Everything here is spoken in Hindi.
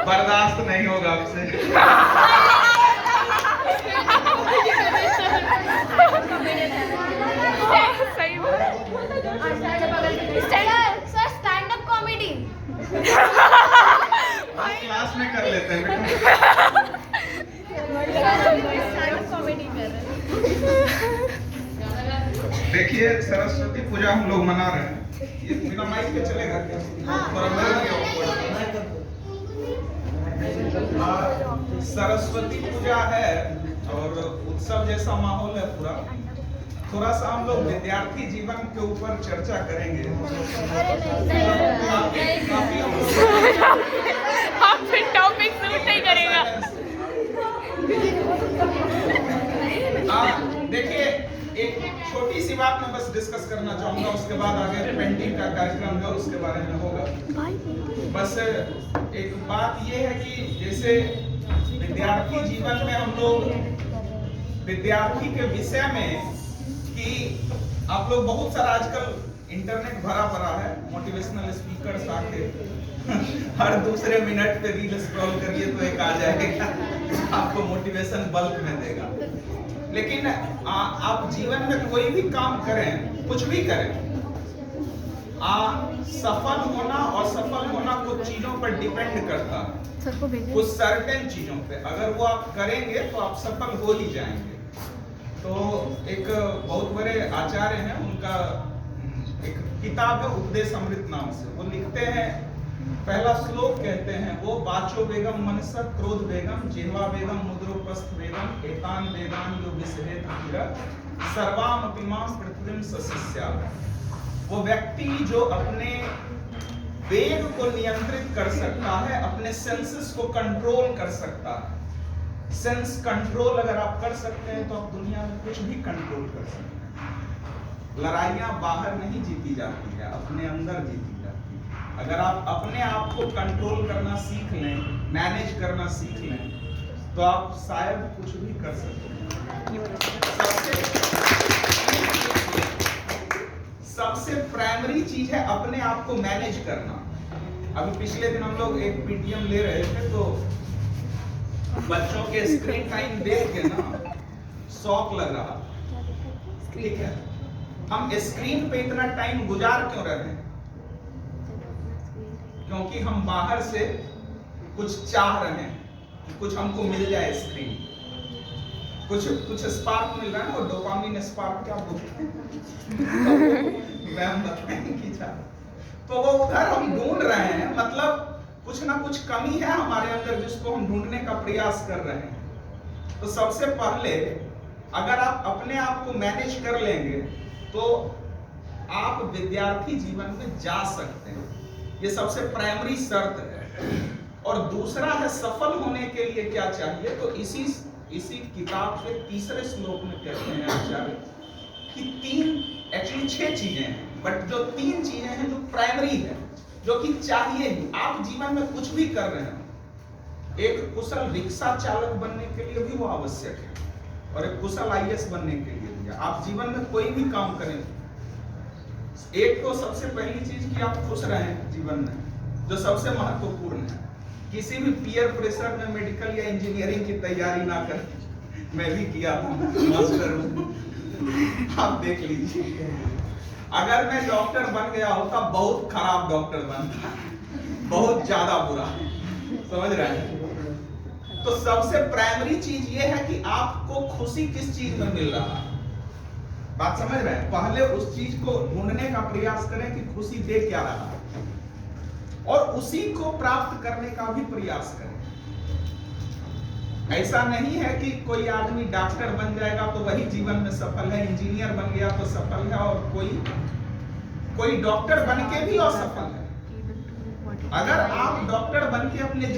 बर्दाश्त नहीं होगा आपसे। सही sir stand up comedy class में कर लेते हैं बेटा। स्टैंड अप कॉमेडी कर रहे हैं। देखिए सरस्वती पूजा हम लोग मना रहे हैं, ये बिना माइक के चलेगा क्या? थोड़ा मेरे लिए awkward है। सरस्वती पूजा है और उत्सव जैसा माहौल है पूरा। थोड़ा सा हम लोग विद्यार्थी जीवन के ऊपर चर्चा करेंगे। काफी हम आप फिर टॉपिक सूट नहीं करेगा। देखिए एक छोटी सी बात मैं बस डिस्कस करना चाहूंगा, उसके बाद आगे पेंटिंग का कार्यक्रम है उसके बारे में होगा। बस एक बात ये है कि जैसे विद्यार्थी जीवन में हम लोग विद्यार्थी के विषय में कि आप लोग बहुत सारा आजकल इंटरनेट भरा पड़ा है, मोटिवेशनल स्पीकर्स आके हर दूसरे मिनट पे रील स्क्रॉल करिए तो एक आ जाएगा, आपको मोटिवेशन बल्क में देगा। लेकिन आप जीवन में कोई भी काम करें, कुछ भी करें, सफल होना और सफल होना कुछ चीजों पर डिपेंड करता है, कुछ सर्टेन चीजों पे। अगर वो आप करेंगे तो आप सफल हो ही जाएंगे। तो एक बहुत बड़े आचार्य हैं, उनका एक किताब है उपदेश अमृत नाम से। वो लिखते हैं, पहला श्लोक कहते हैं, वो वाचो वेगम मनसा क्रोध वेगम जिह्वा वेगम मुद्रोपस्थ वेगम एतान वेगान यो विसहेत धीरा सर्वाम अपिमाम पृथ्वीम सस्या। वो व्यक्ति जो अपने वेग को नियंत्रित कर सकता है, अपने सेंसेस को कंट्रोल कर सकता है। सेंस कंट्रोल अगर आप कर सकते हैं तो आप दुनिया में कुछ भी कंट्रोल कर सकते हैं। लड़ाइयां बाहर नहीं जीती जाती है, अपने अंदर जीती जाती है। अगर आप अपने आप को कंट्रोल करना सीख लें, मैनेज करना सीख लें, तो आप शायद कुछ भी कर सकते हैं। सबसे प्राइमरी चीज है अपने आप को मैनेज करना। अभी पिछले दिन हम लोग एक पीटीएम ले रहे थे, तो बच्चों के स्क्रीन टाइम देख के ना शौक लग रहा। ठीक है, हम स्क्रीन पे इतना टाइम गुजार क्यों रहे हैं? क्योंकि हम बाहर से कुछ चाह रहे हैं कि कुछ हमको मिल जाए स्क्रीन, कुछ स्पार्क मिल रहा है ना, वो डोपामिन स्पार्क क्या बोलते हैं मैम बताएंगी। तो वो उधर हम ढूंढ रहे हैं, मतलब कुछ ना कुछ कमी है हमारे अंदर जिसको हम ढूंढने का प्रयास कर रहे हैं। तो सबसे पहले अगर आप अपने आप को मैनेज कर लेंगे तो आप विद्यार्थी जीवन में जा सकते हैं। ये सबसे प्राइमरी शर्त है। और दूसरा है सफल होने के लिए क्या चाहिए, तो इसी किताब के तीसरे श्लोक में कहते हैं आचार्य कि एक्चुअली 6 चीजें हैं, बट जो 3 चीजें हैं जो प्राइमरी है, जो कि चाहिए ही। आप जीवन में कुछ भी कर रहे हैं, एक कुशल रिक्शा चालक बनने के लिए भी वो आवश्यक है और एक कुशल आईएएस बनने के लिए भी। आप जीवन में कोई भी काम करें, एक तो सबसे पहली चीज कि आप खुश रहें जीवन में, जो सबसे महत्वपूर्ण है। किसी भी पीयर प्रेशर में मेडिकल या इंजीनियरिंग की तैयारी ना करें। मैं भी किया था, मास्टर हूं, आप देख लीजिए। अगर मैं डॉक्टर बन गया होता, बहुत खराब डॉक्टर बनता, बहुत ज्यादा बुरा, समझ रहे हैं? तो सबसे प्राइमरी चीज ये है कि आपको खुशी किस चीज में मिल रहा है। बात समझ रहे हैं? पहले उस चीज को ढूंढने का प्रयास करें कि खुशी दे क्या रहा है, और उसी को प्राप्त करने का भी प्रयास करें। ऐसा नहीं है कि कोई आदमी डॉक्टर बन जाएगा तो वही जीवन में सफल है, इंजीनियर बन गया तो सफल है, और कोई डॉक्टर बन के भी असफल है। अगर आप डॉक्टर बन के अपने